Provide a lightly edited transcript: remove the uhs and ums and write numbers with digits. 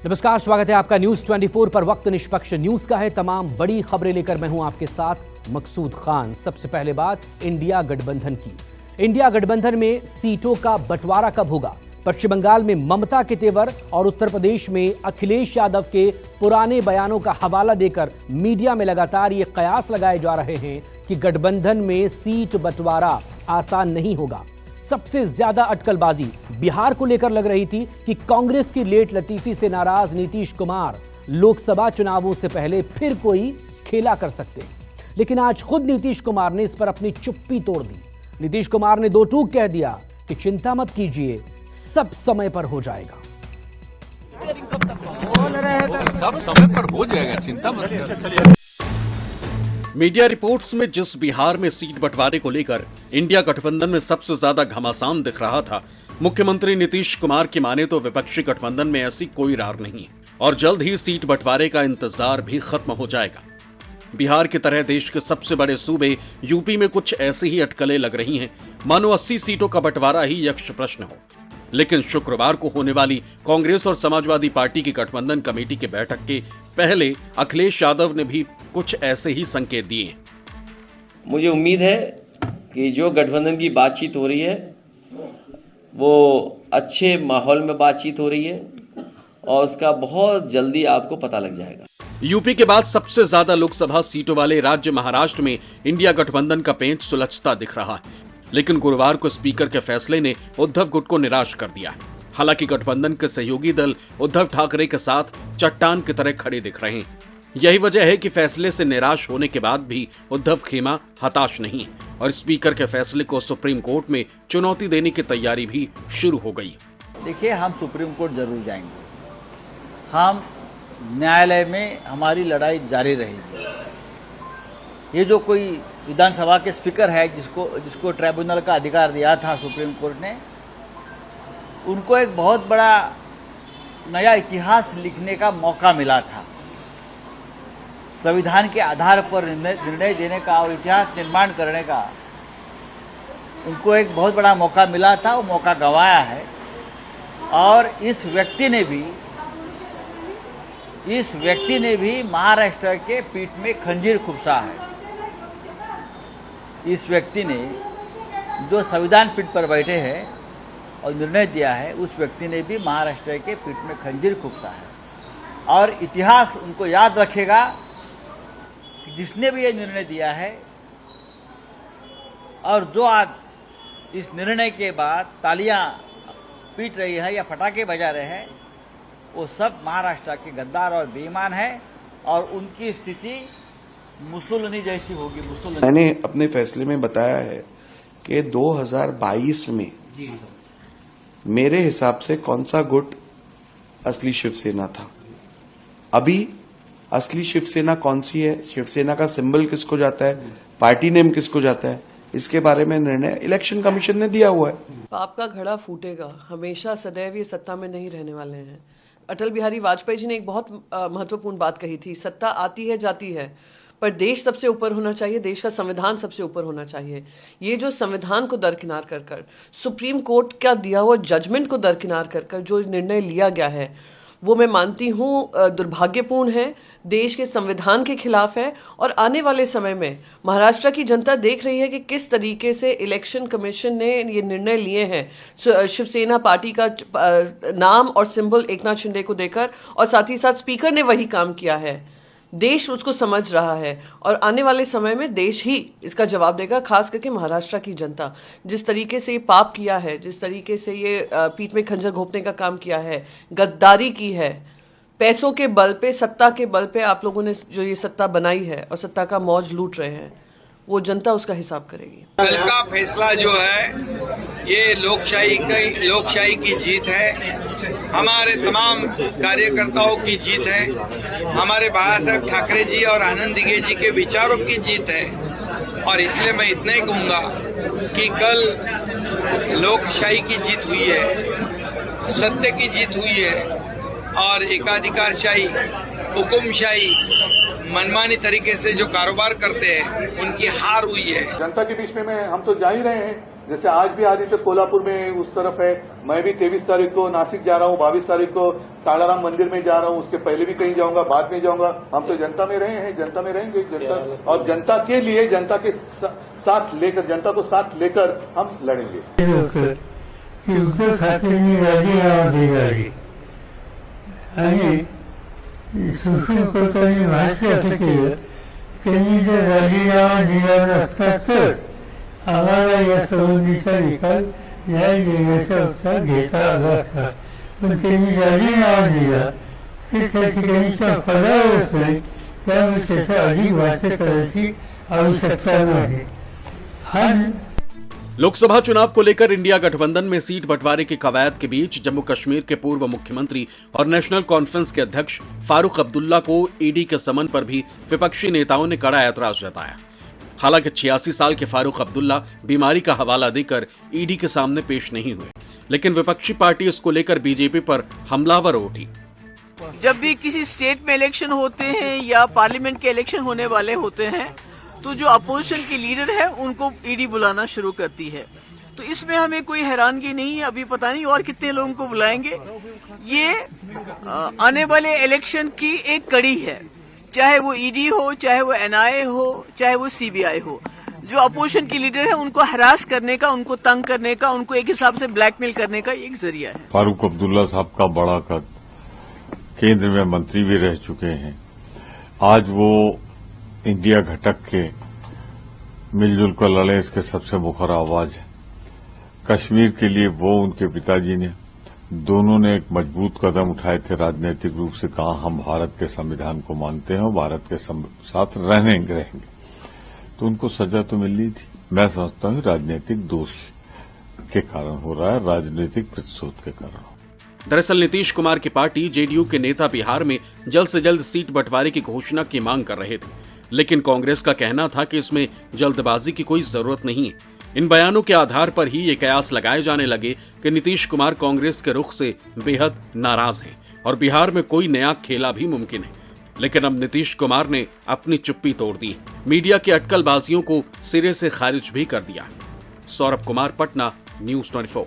नमस्कार, स्वागत है आपका न्यूज 24 पर। वक्त निष्पक्ष न्यूज का है। तमाम बड़ी खबरें लेकर मैं हूं आपके साथ मकसूद खान। सबसे पहले बात इंडिया गठबंधन की। इंडिया गठबंधन में सीटों का बंटवारा कब होगा? पश्चिम बंगाल में ममता के तेवर और उत्तर प्रदेश में अखिलेश यादव के पुराने बयानों का हवाला देकर मीडिया में लगातार ये कयास लगाए जा रहे हैं कि गठबंधन में सीट बंटवारा आसान नहीं होगा। सबसे ज्यादा अटकलबाजी बिहार को लेकर लग रही थी कि कांग्रेस की लेट लतीफी से नाराज नीतीश कुमार लोकसभा चुनावों से पहले फिर कोई खेला कर सकते हैं, लेकिन आज खुद नीतीश कुमार ने इस पर अपनी चुप्पी तोड़ दी। नीतीश कुमार ने दो टूक कह दिया कि चिंता मत कीजिए, सब समय पर हो जाएगा। सब समय पर हो जाएगा, चिंता मत कीजिए। मीडिया रिपोर्ट्स में जिस बिहार में सीट बंटवारे को लेकर इंडिया गठबंधन में सबसे ज्यादा घमासान दिख रहा था, मुख्यमंत्री नीतीश कुमार की माने तो विपक्षी गठबंधन में ऐसी कोई रार नहीं है और जल्द ही सीट बंटवारे का इंतजार भी खत्म हो जाएगा। बिहार की तरह देश के सबसे बड़े सूबे यूपी में कुछ ऐसी ही अटकलें लग रही हैं, मानो 80 सीटों का बंटवारा ही यक्ष प्रश्न हो। लेकिन शुक्रवार को होने वाली कांग्रेस और समाजवादी पार्टी की गठबंधन कमेटी की बैठक के पहले अखिलेश यादव ने भी कुछ ऐसे ही संकेत दिए। मुझे उम्मीद है कि जो गठबंधन की बातचीत हो रही है वो अच्छे माहौल में बातचीत हो रही है और उसका बहुत जल्दी आपको पता लग जाएगा। यूपी के बाद सबसे ज्यादा लोकसभा सीटों वाले राज्य महाराष्ट्र में इंडिया गठबंधन का पेंच सुलझता दिख रहा है, लेकिन गुरुवार को स्पीकर के फैसले ने उद्धव गुट को निराश कर दिया। हालांकि गठबंधन के सहयोगी दल उद्धव ठाकरे के साथ चट्टान की तरह खड़े दिख रहे हैं। यही वजह है कि फैसले से निराश होने के बाद भी उद्धव खेमा हताश नहीं है और स्पीकर के फैसले को सुप्रीम कोर्ट में चुनौती देने की तैयारी भी शुरू हो गई। देखिए, हम सुप्रीम कोर्ट जरूर जाएंगे, हम न्यायालय में हमारी लड़ाई जारी रहेगी। ये जो कोई विधानसभा के स्पीकर है जिसको ट्राइब्यूनल का अधिकार दिया था सुप्रीम कोर्ट ने, उनको एक बहुत बड़ा नया इतिहास लिखने का मौका मिला था। संविधान के आधार पर निर्णय देने का और इतिहास निर्माण करने का उनको एक बहुत बड़ा मौका मिला था। वो मौका गंवाया है और इस व्यक्ति ने भी महाराष्ट्र के पीठ में खंजीर खुपसा है। इस व्यक्ति ने जो संविधान पीठ पर बैठे हैं और निर्णय दिया है, उस व्यक्ति ने भी महाराष्ट्र के पीठ में खंजीर खुपसा है और इतिहास उनको याद रखेगा कि जिसने भी ये निर्णय दिया है और जो आज इस निर्णय के बाद तालियां पीट रही है या फटाके बजा रहे हैं, वो सब महाराष्ट्र के गद्दार और बेईमान है और उनकी स्थिति मुसोलिनी जैसी होगी। मैंने अपने फैसले में बताया है कि 2022 में मेरे हिसाब से कौन सा गुट असली शिवसेना था। अभी असली शिवसेना कौन सी है, शिवसेना का सिंबल किसको जाता है, पार्टी नेम किसको जाता है, इसके बारे में निर्णय इलेक्शन कमीशन ने दिया हुआ है। पाप का घड़ा फूटेगा, हमेशा सदैव ये सत्ता में नहीं रहने वाले हैं। अटल बिहारी वाजपेयी जी ने एक बहुत महत्वपूर्ण बात कही थी, सत्ता आती है जाती है, पर देश सबसे ऊपर होना चाहिए, देश का संविधान सबसे ऊपर होना चाहिए। ये जो संविधान को दरकिनार कर सुप्रीम कोर्ट का दिया हुआ जजमेंट को दरकिनार कर जो निर्णय लिया गया है, वो मैं मानती हूँ दुर्भाग्यपूर्ण है, देश के संविधान के खिलाफ है। और आने वाले समय में महाराष्ट्र की जनता देख रही है कि किस तरीके से इलेक्शन कमीशन ने ये निर्णय लिए हैं शिवसेना पार्टी का नाम और सिंबल एकनाथ शिंदे को देकर, और साथ ही साथ स्पीकर ने वही काम किया है। देश उसको समझ रहा है और आने वाले समय में देश ही इसका जवाब देगा, खास करके महाराष्ट्र की जनता। जिस तरीके से ये पाप किया है, जिस तरीके से ये पीठ में खंजर घोंपने का काम किया है, गद्दारी की है, पैसों के बल पे, सत्ता के बल पे आप लोगों ने जो ये सत्ता बनाई है और सत्ता का मौज लूट रहे हैं, वो जनता उसका हिसाब करेगी। कल का फैसला जो है ये लोकशाही की जीत है, हमारे तमाम कार्यकर्ताओं की जीत है, हमारे बाला साहब ठाकरे जी और आनंद दिघे जी के विचारों की जीत है। और इसलिए मैं इतना ही कहूंगा कि कल लोकशाही की जीत हुई है, सत्य की जीत हुई है और एकाधिकारशाही, हुकुमशाही, मनमानी तरीके से जो कारोबार करते हैं उनकी हार हुई है। जनता के बीच में हम तो जा ही रहे हैं जैसे आज भी आदित्य कोल्हापुर में उस तरफ है, मैं भी 23 तारीख को नासिक जा रहा हूँ, 22 तारीख को तालाराम मंदिर में जा रहा हूँ, उसके पहले भी कहीं जाऊंगा, बाद में जाऊंगा। हम तो जनता में रहे हैं, जनता में रहेंगे, जनता और जनता के लिए, जनता के साथ लेकर, जनता को साथ लेकर हम लढेंगे। उद्धव ठाकरेंनी राजीनामा दिला आहे आणि सुप्रीम कोर्टाने भाष्य असं केलं, त्यांनी जर राजीनामा दिला नसता तर आम्हाला या संबंधीचा निकाल न्याय देण्याचा उत्तर घेता आला असता, पण त्यांनी राजीनामा दिला ते त्या ठिकाणीच्या पदावरच नाही, त्यामुळे त्याचा अधिक वाचन करायची आवश्यकता नाही। लोकसभा चुनाव को लेकर इंडिया गठबंधन में सीट बंटवारे की कवायद के बीच जम्मू कश्मीर के पूर्व मुख्यमंत्री और नेशनल कॉन्फ्रेंस के अध्यक्ष फारूक अब्दुल्ला को ईडी के समन पर भी विपक्षी नेताओं ने कड़ा ऐतराज जताया। हालांकि 86 साल के फारूक अब्दुल्ला बीमारी का हवाला देकर ईडी के सामने पेश नहीं हुए, लेकिन विपक्षी पार्टी इसको लेकर बीजेपी पर हमलावर उठी। जब भी किसी स्टेट में इलेक्शन होते हैं या पार्लियामेंट के इलेक्शन होने वाले होते हैं तो जो अपोजिशन के लीडर है उनको ईडी बुलाना शुरू करती है। तो इसमें हमें कोई हैरानगी नहीं है, अभी पता नहीं और कितने लोगों को बुलाएंगे। ये आने वाले इलेक्शन की एक कड़ी है, चाहे वो ईडी हो, चाहे वो एनआईए हो, चाहे वो सीबीआई हो। जो अपोजिशन के लीडर है उनको हरास करने का, उनको तंग करने का, उनको एक हिसाब से ब्लैकमेल करने का एक जरिया है। फारूक अब्दुल्ला साहब का बड़ा कद, केंद्र में मंत्री भी रह चुके हैं, आज वो इंडिया घटक के मिलजुल कर लड़े इसके सबसे मुखर आवाज है। कश्मीर के लिए वो उनके पिताजी ने, दोनों ने एक मजबूत कदम उठाए थे, राजनीतिक रूप से कहा हम भारत के संविधान को मानते हैं और भारत के साथ रहेंगे, तो उनको सजा तो मिल रही थी। मैं समझता हूं राजनीतिक दोष के कारण हो रहा है, राजनीतिक प्रतिशोध के कारण। दरअसल नीतीश कुमार की पार्टी जेडीयू के नेता बिहार में जल्द से जल्द सीट बंटवारे की घोषणा की मांग कर रहे थे, लेकिन कांग्रेस का कहना था कि इसमें जल्दबाजी की कोई जरूरत नहीं है। इन बयानों के आधार पर ही ये कयास लगाए जाने लगे कि नीतीश कुमार कांग्रेस के रुख से बेहद नाराज हैं और बिहार में कोई नया खेला भी मुमकिन है। लेकिन अब नीतीश कुमार ने अपनी चुप्पी तोड़ दी, मीडिया की अटकलबाजियों को सिरे से खारिज भी कर दिया। सौरभ कुमार, पटना, न्यूज़ 24।